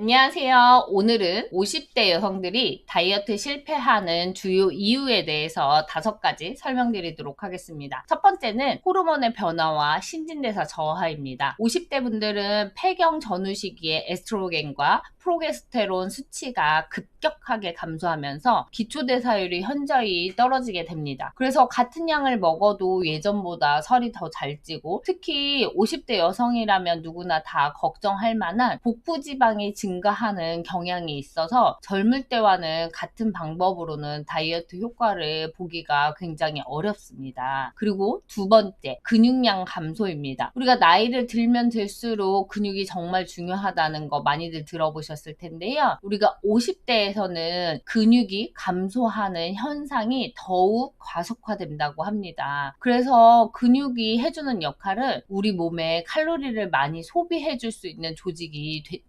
안녕하세요. 오늘은 50대 여성들이 다이어트 실패하는 주요 이유에 대해서 5가지 설명드리도록 하겠습니다. 첫 번째는 호르몬의 변화와 신진대사 저하입니다. 50대 분들은 폐경 전후 시기에 에스트로겐과 프로게스테론 수치가 급격하게 감소하면서 기초대사율이 현저히 떨어지게 됩니다. 그래서 같은 양을 먹어도 예전보다 살이 더 잘 찌고, 특히 50대 여성이라면 누구나 다 걱정할 만한 복부 지방이 증가하는 경향이 있어서 젊을 때와는 같은 방법으로는 다이어트 효과를 보기가 굉장히 어렵습니다. 그리고 두 번째, 근육량 감소입니다. 우리가 나이를 들면 들수록 근육이 정말 중요하다는 거 많이들 들어보셨을 텐데요. 우리가 50대에서는 근육이 감소하는 현상이 더욱 과속화된다고 합니다. 그래서 근육이 해주는 역할은 우리 몸에 칼로리를 많이 소비해줄 수 있는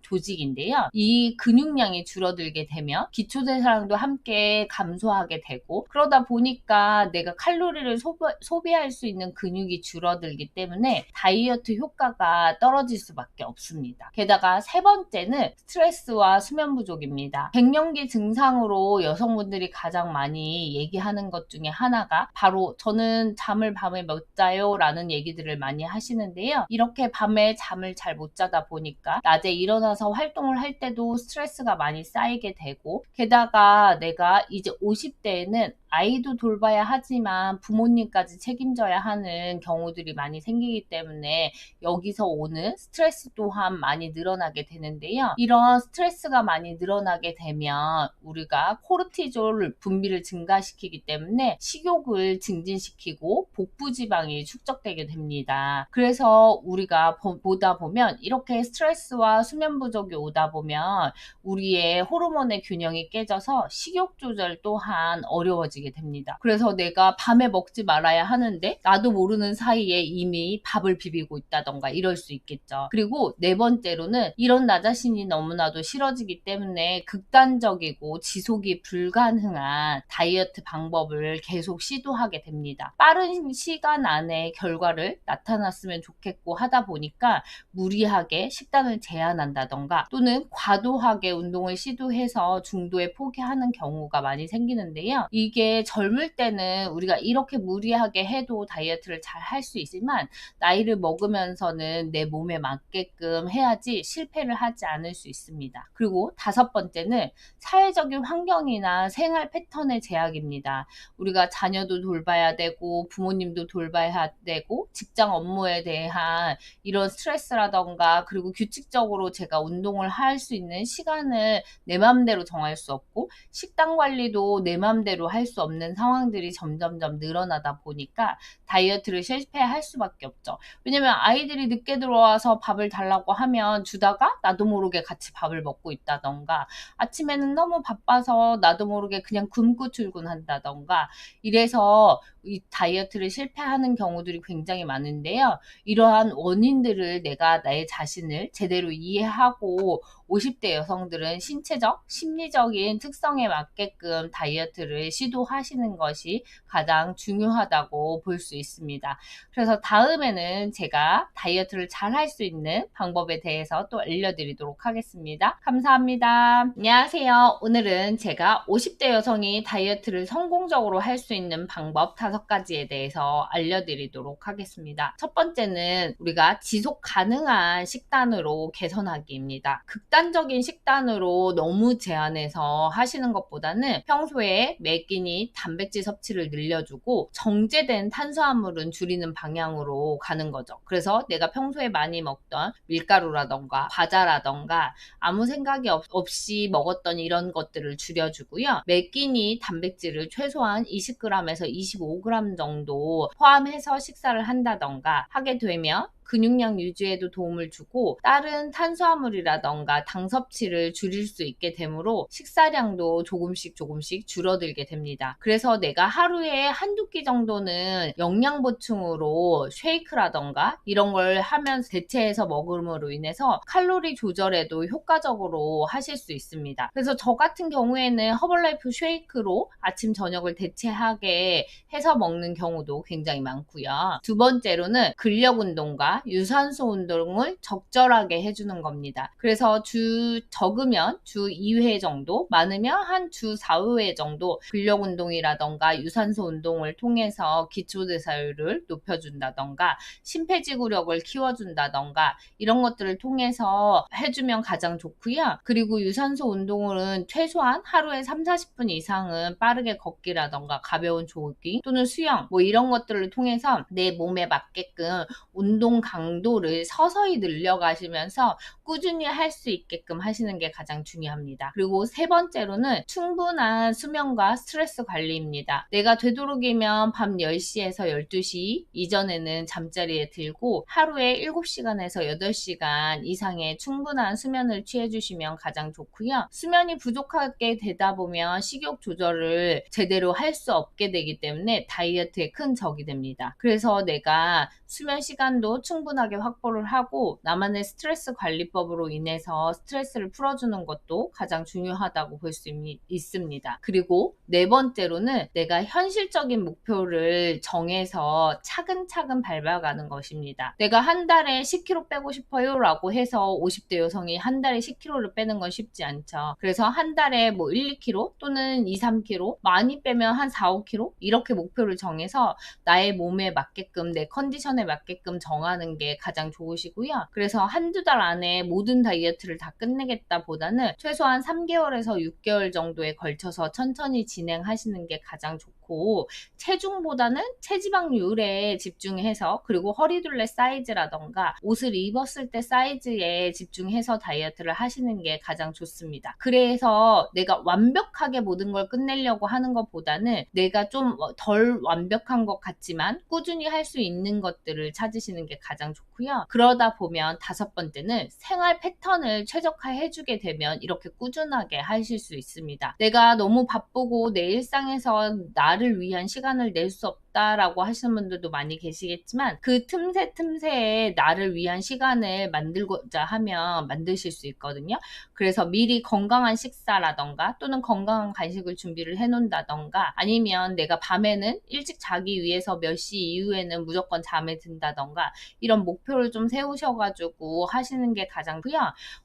조직인데요. 이 근육량이 줄어들게 되면 기초대사량도 함께 감소하게 되고, 그러다 보니까 내가 칼로리를 소비할 수 있는 근육이 줄어들기 때문에 다이어트 효과가 떨어질 수밖에 없습니다. 게다가 세 번째는 스트레스와 수면 부족입니다. 갱년기 증상으로 여성분들이 가장 많이 얘기하는 것 중에 하나가 바로 저는 잠을 밤에 못 자요 라는 얘기들을 많이 하시는데요. 이렇게 밤에 잠을 잘 못 자다 보니까 낮에 일어나서 활동을 할 때도 스트레스가 많이 쌓이게 되고, 게다가 내가 이제 50대에는 아이도 돌봐야 하지만 부모님까지 책임져야 하는 경우들이 많이 생기기 때문에 여기서 오는 스트레스 또한 많이 늘어나게 되는데요. 이런 스트레스가 많이 늘어나게 되면 우리가 코르티졸 분비를 증가시키기 때문에 식욕을 증진시키고 복부 지방이 축적되게 됩니다. 그래서 우리가 보다 보면 이렇게 스트레스와 수면 부족이 오다 보면 우리의 호르몬의 균형이 깨져서 식욕 조절 또한 어려워지게 됩니다. 그래서 내가 밤에 먹지 말아야 하는데 나도 모르는 사이에 이미 밥을 비비고 있다던가 이럴 수 있겠죠. 그리고 네 번째로는 이런 나 자신이 너무나도 싫어지기 때문에 극단적이고 지속이 불가능한 다이어트 방법을 계속 시도하게 됩니다. 빠른 시간 안에 결과를 나타났으면 좋겠고 하다 보니까 무리하게 식단을 제한한다던가 또는 과도하게 운동을 시도해서 중도에 포기하는 경우가 많이 생기는데요. 이게 젊을 때는 우리가 이렇게 무리하게 해도 다이어트를 잘 할 수 있지만 나이를 먹으면서는 내 몸에 맞게끔 해야지 실패를 하지 않을 수 있습니다. 그리고 다섯 번째는 사회적인 환경이나 생활 패턴의 제약입니다. 우리가 자녀도 돌봐야 되고 부모님도 돌봐야 되고 직장 업무에 대한 이런 스트레스라던가, 그리고 규칙적으로 제가 운동을 할 수 있는 시간을 내 맘대로 정할 수 없고 식단 관리도 내 맘대로 할 수 없는 상황들이 점점점 늘어나다 보니까 다이어트를 실패할 수밖에 없죠. 왜냐면 아이들이 늦게 들어와서 밥을 달라고 하면 주다가 나도 모르게 같이 밥을 먹고 있다던가, 아침에는 너무 바빠서 나도 모르게 그냥 굶고 출근한다던가, 이래서 이 다이어트를 실패하는 경우들이 굉장히 많은데요. 이러한 원인들을 내가 나의 자신을 제대로 이해하고 50대 여성들은 신체적, 심리적인 특성에 맞게끔 다이어트를 시도하시는 것이 가장 중요하다고 볼 수 있습니다. 그래서 다음에는 제가 다이어트를 잘 할 수 있는 방법에 대해서 또 알려드리도록 하겠습니다. 감사합니다. 안녕하세요. 오늘은 제가 50대 여성이 다이어트를 성공적으로 할 수 있는 방법 5가지에 대해서 알려드리도록 하겠습니다. 첫 번째는 우리가 지속 가능한 식단으로 개선하기입니다. 극단적인 식단으로 너무 제한해서 하시는 것보다는 평소에 매 끼니 단백질 섭취를 늘려주고 정제된 탄수화물은 줄이는 방향으로 가는 거죠. 그래서 내가 평소에 많이 먹던 밀가루라던가 과자라던가 아무 생각이 없이 먹었던 이런 것들을 줄여주고요. 매 끼니 단백질을 최소한 20g에서 25g 정도 포함해서 식사를 한다던가 하게 되면 근육량 유지에도 도움을 주고 다른 탄수화물이라던가 당 섭취를 줄일 수 있게 되므로 식사량도 조금씩 줄어들게 됩니다. 그래서 내가 하루에 한두 끼 정도는 영양 보충으로 쉐이크라던가 이런 걸 하면서 대체해서 먹음으로 인해서 칼로리 조절에도 효과적으로 하실 수 있습니다. 그래서 저 같은 경우에는 허벌라이프 쉐이크로 아침 저녁을 대체하게 해서 먹는 경우도 굉장히 많고요. 두 번째로는 근력 운동과 유산소 운동을 적절하게 해주는 겁니다. 그래서 적으면 주 2회 정도, 많으면 한 주 4, 5회 정도 근력 운동이라던가 유산소 운동을 통해서 기초대사율을 높여준다던가 심폐지구력을 키워준다던가 이런 것들을 통해서 해주면 가장 좋고요. 그리고 유산소 운동은 최소한 하루에 3, 40분 이상은 빠르게 걷기라던가 가벼운 조깅 또는 수영 뭐 이런 것들을 통해서 내 몸에 맞게끔 운동 강도를 서서히 늘려가시면서 꾸준히 할 수 있게끔 하시는 게 가장 중요합니다. 그리고 세 번째로는 충분한 수면과 스트레스 관리입니다. 내가 되도록이면 밤 10시에서 12시 이전에는 잠자리에 들고 하루에 7시간에서 8시간 이상의 충분한 수면을 취해주시면 가장 좋고요. 수면이 부족하게 되다 보면 식욕 조절을 제대로 할 수 없게 되기 때문에 다이어트에 큰 적이 됩니다. 그래서 내가 수면 시간도 충분하게 확보를 하고 나만의 스트레스 관리법으로 인해서 스트레스를 풀어주는 것도 가장 중요하다고 볼 수 있습니다. 그리고 네 번째로는 내가 현실적인 목표를 정해서 차근차근 밟아가는 것입니다. 내가 한 달에 10kg 빼고 싶어요 라고 해서 50대 여성이 한 달에 10kg를 빼는 건 쉽지 않죠. 그래서 한 달에 뭐 1, 2kg 또는 2, 3kg 많이 빼면 한 4, 5kg 이렇게 목표를 정해서 나의 몸에 맞게끔 내 컨디션에 맞게끔 정하는 게 가장 좋으시고요. 그래서 한두 달 안에 모든 다이어트를 다 끝내겠다 보다는 최소한 3개월에서 6개월 정도에 걸쳐서 천천히 진행하시는 게 가장 좋고 체중보다는 체지방률에 집중해서 그리고 허리둘레 사이즈라던가 옷을 입었을 때 사이즈에 집중해서 다이어트를 하시는 게 가장 좋습니다. 그래서 내가 완벽하게 모든 걸 끝내려고 하는 것보다는 내가 좀 덜 완벽한 것 같지만 꾸준히 할 수 있는 것들을 찾으시는 게 가장 좋고요. 그러다 보면 다섯 번째는 생활 패턴을 최적화해주게 되면 이렇게 꾸준하게 하실 수 있습니다. 내가 너무 바쁘고 내 일상에서 나를 위한 시간을 낼 수 없다라고 하시는 분들도 많이 계시겠지만 그 틈새에 나를 위한 시간을 만들고자 하면 만드실 수 있거든요. 그래서 미리 건강한 식사라던가 또는 건강한 간식을 준비를 해놓는다던가 아니면 내가 밤에는 일찍 자기 위해서 몇 시 이후에는 무조건 잠에 든다던가 이런 목표를 좀 세우셔가지고 하시는 게 가장 좋고요.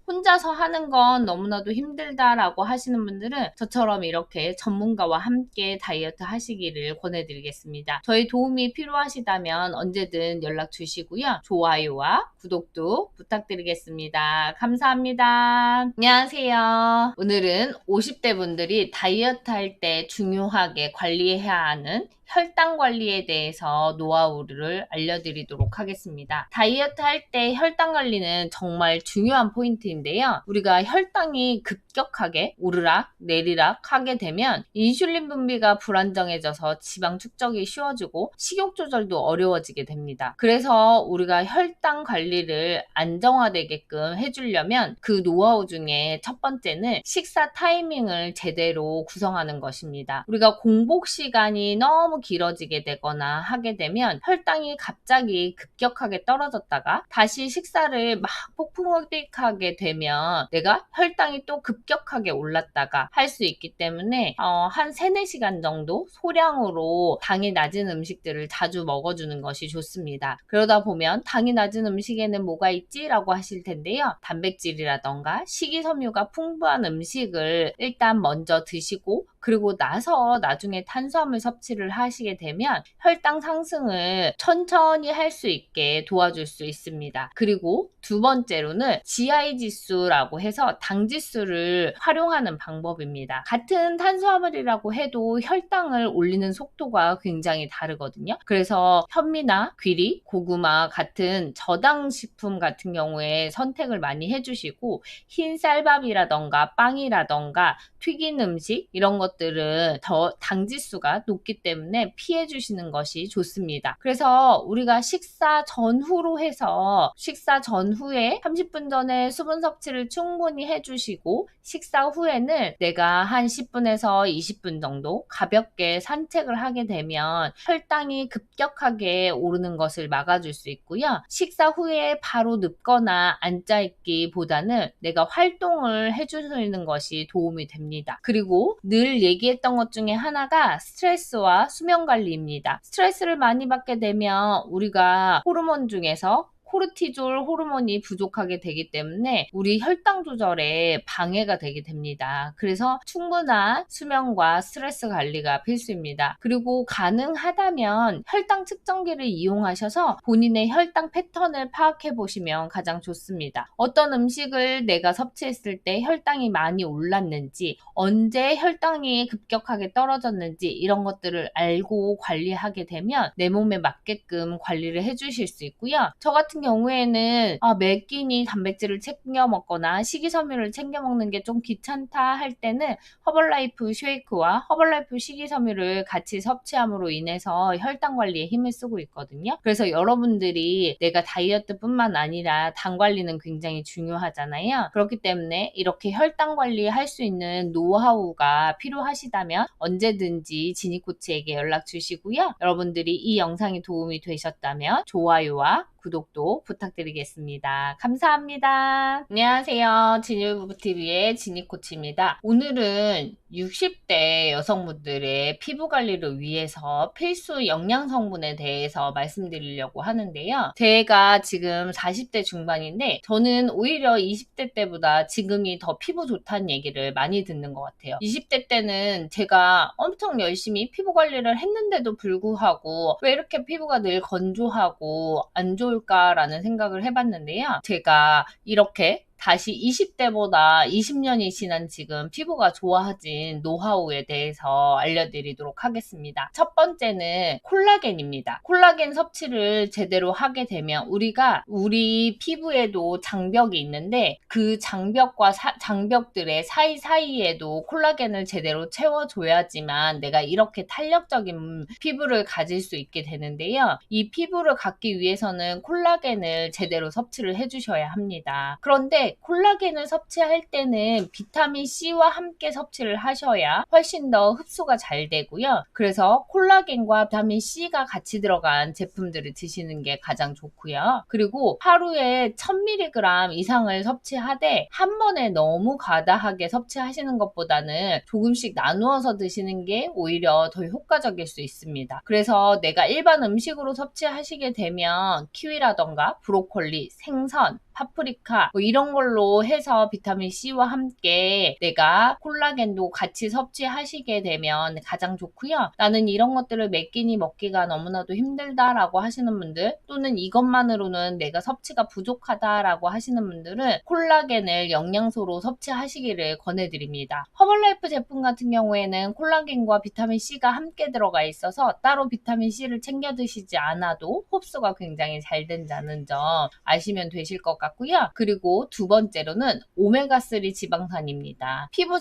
혼자서 하는 건 너무나도 힘들다라고 하시는 분들은 저처럼 이렇게 전문가와 함께 다이어트 하시기를 권해드리겠습니다. 저희 도움이 필요하시다면 언제든 연락 주시고요. 좋아요와 구독도 부탁드리겠습니다. 감사합니다. 안녕하세요. 오늘은 50대 분들이 다이어트 할 때 중요하게 관리해야 하는 혈당 관리에 대해서 노하우를 알려드리도록 하겠습니다. 다이어트 할 때 혈당 관리는 정말 중요한 포인트인데요. 우리가 혈당이 급격하게 오르락 내리락 하게 되면 인슐린 분비가 불안정해져서 지방 축적이 쉬워지고 식욕 조절도 어려워지게 됩니다. 그래서 우리가 혈당 관리를 안정화되게끔 해주려면 그 노하우 중에 첫 번째는 식사 타이밍을 제대로 구성하는 것입니다. 우리가 공복 시간이 너무 길어지게 되거나 하게 되면 혈당이 갑자기 급격하게 떨어졌다가 다시 식사를 막 폭풍하게 되면 내가 혈당이 또 급격하게 올랐다가 할 수 있기 때문에 한 3, 4시간 정도 소량으로 당이 낮은 음식들을 자주 먹어주는 것이 좋습니다. 그러다 보면 당이 낮은 음식에는 뭐가 있지? 라고 하실 텐데요. 단백질이라던가 식이섬유가 풍부한 음식을 일단 먼저 드시고 그리고 나서 나중에 탄수화물 섭취를 하시게 되면 혈당 상승을 천천히 할 수 있게 도와줄 수 있습니다. 그리고 두 번째로는 GI 지수라고 해서 당 지수를 활용하는 방법입니다. 같은 탄수화물이라고 해도 혈당을 올리는 속도가 굉장히 다르거든요. 그래서 현미나 귀리, 고구마 같은 저당 식품 같은 경우에 선택을 많이 해주시고 흰 쌀밥이라던가 빵이라던가 튀긴 음식 이런 것들은 더 당지수가 높기 때문에 피해 주시는 것이 좋습니다. 그래서 우리가 식사 전후로 해서 식사 전후에 30분 전에 수분 섭취를 충분히 해주시고 식사 후에는 내가 한 10분에서 20분 정도 가볍게 산책을 하게 되면 혈당이 급격하게 오르는 것을 막아줄 수 있고요. 식사 후에 바로 눕거나 앉아있기보다는 내가 활동을 해주는 것이 도움이 됩니다. 그리고 늘 얘기했던 것 중에 하나가 스트레스와 수면 관리입니다. 스트레스를 많이 받게 되면 우리가 호르몬 중에서 코르티졸 호르몬이 부족하게 되기 때문에 우리 혈당 조절에 방해가 되게 됩니다. 그래서 충분한 수면과 스트레스 관리가 필수입니다. 그리고 가능하다면 혈당 측정기를 이용하셔서 본인의 혈당 패턴을 파악해 보시면 가장 좋습니다. 어떤 음식을 내가 섭취했을 때 혈당이 많이 올랐는지, 언제 혈당이 급격하게 떨어졌는지 이런 것들을 알고 관리하게 되면 내 몸에 맞게끔 관리를 해주실 수 있고요. 저 같은 경우에는 매 끼니 단백질을 챙겨 먹거나 식이섬유를 챙겨 먹는 게 좀 귀찮다 할 때는 허벌라이프 쉐이크와 허벌라이프 식이섬유를 같이 섭취함으로 인해서 혈당 관리에 힘을 쓰고 있거든요. 그래서 여러분들이 내가 다이어트뿐만 아니라 당 관리는 굉장히 중요하잖아요. 그렇기 때문에 이렇게 혈당 관리할 수 있는 노하우가 필요하시다면 언제든지 지니코치에게 연락 주시고요. 여러분들이 이 영상이 도움이 되셨다면 좋아요와 구독도 부탁드리겠습니다. 감사합니다. 안녕하세요. 지니부부TV의 지니코치입니다. 오늘은 60대 여성분들의 피부 관리를 위해서 필수 영양 성분에 대해서 말씀드리려고 하는데요. 제가 지금 40대 중반인데 저는 오히려 20대 때보다 지금이 더 피부 좋다는 얘기를 많이 듣는 것 같아요. 20대 때는 제가 엄청 열심히 피부 관리를 했는데도 불구하고 왜 이렇게 피부가 늘 건조하고 안 좋을까라는 생각을 해봤는데요. 제가 이렇게 다시 20대보다 20년이 지난 지금 피부가 좋아진 노하우에 대해서 알려드리도록 하겠습니다. 첫 번째는 콜라겐입니다. 콜라겐 섭취를 제대로 하게 되면 우리 피부에도 장벽이 있는데 그 장벽과 장벽들의 사이사이에도 콜라겐을 제대로 채워줘야지만 내가 이렇게 탄력적인 피부를 가질 수 있게 되는데요. 이 피부를 갖기 위해서는 콜라겐을 제대로 섭취를 해주셔야 합니다. 그런데 콜라겐을 섭취할 때는 비타민C와 함께 섭취를 하셔야 훨씬 더 흡수가 잘 되고요. 그래서 콜라겐과 비타민C가 같이 들어간 제품들을 드시는 게 가장 좋고요. 그리고 하루에 1000mg 이상을 섭취하되 한 번에 너무 과다하게 섭취하시는 것보다는 조금씩 나누어서 드시는 게 오히려 더 효과적일 수 있습니다. 그래서 내가 일반 음식으로 섭취하시게 되면 키위라던가 브로콜리, 생선, 파프리카 이런 걸로 해서 비타민C와 함께 내가 콜라겐도 같이 섭취하시게 되면 가장 좋고요. 나는 이런 것들을 몇 끼니 먹기가 너무나도 힘들다라고 하시는 분들, 또는 이것만으로는 내가 섭취가 부족하다라고 하시는 분들은 콜라겐을 영양소로 섭취하시기를 권해드립니다. 허벌라이프 제품 같은 경우에는 콜라겐과 비타민C가 함께 들어가 있어서 따로 비타민C를 챙겨 드시지 않아도 흡수가 굉장히 잘 된다는 점 아시면 되실 것 같고요. 그리고 두 번째로는 오메가3 지방산입니다. 피부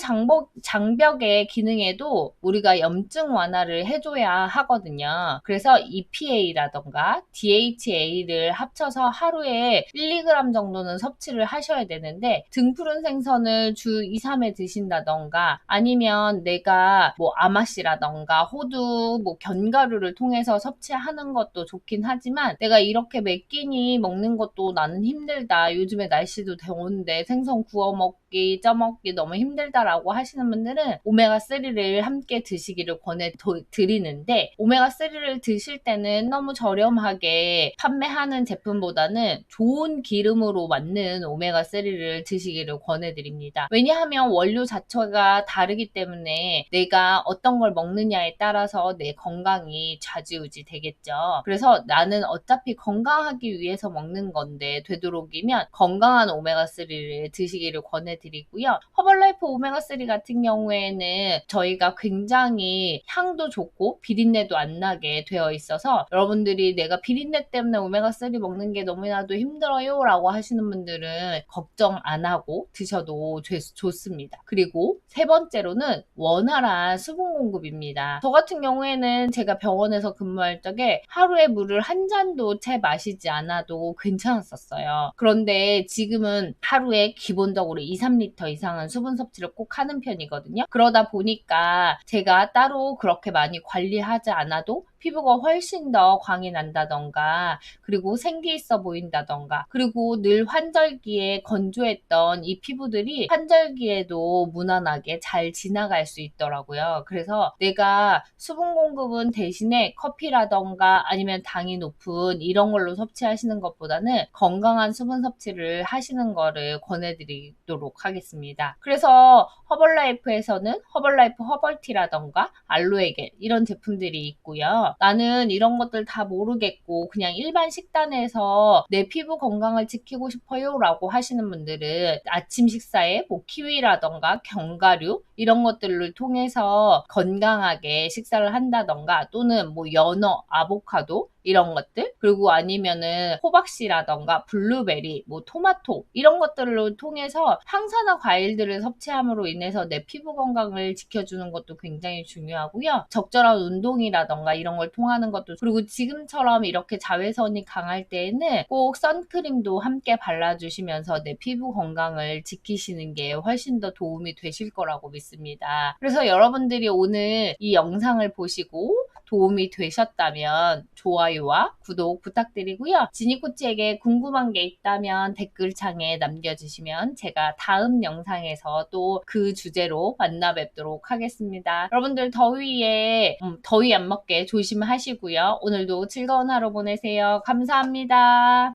장벽의 기능에도 우리가 염증 완화를 해줘야 하거든요. 그래서 EPA라던가 DHA를 합쳐서 하루에 1, 2g 정도는 섭취를 하셔야 되는데 등푸른 생선을 주 2, 3회 드신다던가 아니면 내가 아마씨라던가 호두, 견과류를 통해서 섭취하는 것도 좋긴 하지만 내가 이렇게 몇 끼니 먹는 것도 나는 힘들다. 요즘에 날씨도 더운데 생선 구워 먹기, 쪄먹기 너무 힘들다라고 하시는 분들은 오메가3를 함께 드시기를 권해드리는데 오메가3를 드실 때는 너무 저렴하게 판매하는 제품보다는 좋은 기름으로 만든 오메가3를 드시기를 권해드립니다. 왜냐하면 원료 자체가 다르기 때문에 내가 어떤 걸 먹느냐에 따라서 내 건강이 좌지우지 되겠죠. 그래서 나는 어차피 건강하기 위해서 먹는 건데 되도록이면 건강한 오메가3를 드시기를 권해드리고요. 허벌라이프 오메가3 같은 경우에는 저희가 굉장히 향도 좋고 비린내도 안 나게 되어 있어서 여러분들이 내가 비린내 때문에 오메가3 먹는 게 너무나도 힘들어요 라고 하시는 분들은 걱정 안 하고 드셔도 좋습니다. 그리고 세 번째로는 원활한 수분 공급입니다. 저 같은 경우에는 제가 병원에서 근무할 적에 하루에 물을 한 잔도 채 마시지 않아도 괜찮았었어요. 그런데 지금은 하루에 기본적으로 2, 3리터 이상은 수분 섭취를 꼭 하는 편이거든요. 그러다 보니까 제가 따로 그렇게 많이 관리하지 않아도 피부가 훨씬 더 광이 난다던가, 그리고 생기 있어 보인다던가, 그리고 늘 환절기에 건조했던 이 피부들이 환절기에도 무난하게 잘 지나갈 수 있더라고요. 그래서 내가 수분 공급은 대신에 커피라던가 아니면 당이 높은 이런 걸로 섭취하시는 것보다는 건강한 수분 섭취를 하시는 거를 권해드리도록 하겠습니다. 그래서 허벌라이프에서는 허벌라이프 허벌티라던가 알로에겔 이런 제품들이 있고요. 나는 이런 것들 다 모르겠고 그냥 일반 식단에서 내 피부 건강을 지키고 싶어요 라고 하시는 분들은 아침 식사에 뭐 키위라던가 견과류 이런 것들을 통해서 건강하게 식사를 한다던가, 또는 뭐 연어, 아보카도 이런 것들, 그리고 아니면은 호박씨라던가 블루베리, 뭐 토마토 이런 것들을 통해서 항산화 과일들을 섭취함으로 인해서 내 피부 건강을 지켜주는 것도 굉장히 중요하고요. 적절한 운동이라던가 이런 걸 통하는 것도, 그리고 지금처럼 이렇게 자외선이 강할 때에는 꼭 선크림도 함께 발라주시면서 내 피부 건강을 지키시는 게 훨씬 더 도움이 되실 거라고 믿습니다. 그래서 여러분들이 오늘 이 영상을 보시고 도움이 되셨다면 좋아요와 구독 부탁드리고요. 지니코치에게 궁금한 게 있다면 댓글창에 남겨주시면 제가 다음 영상에서 또 그 주제로 만나 뵙도록 하겠습니다. 여러분들 더위에 더위 안 먹게 조심하시고요. 오늘도 즐거운 하루 보내세요. 감사합니다.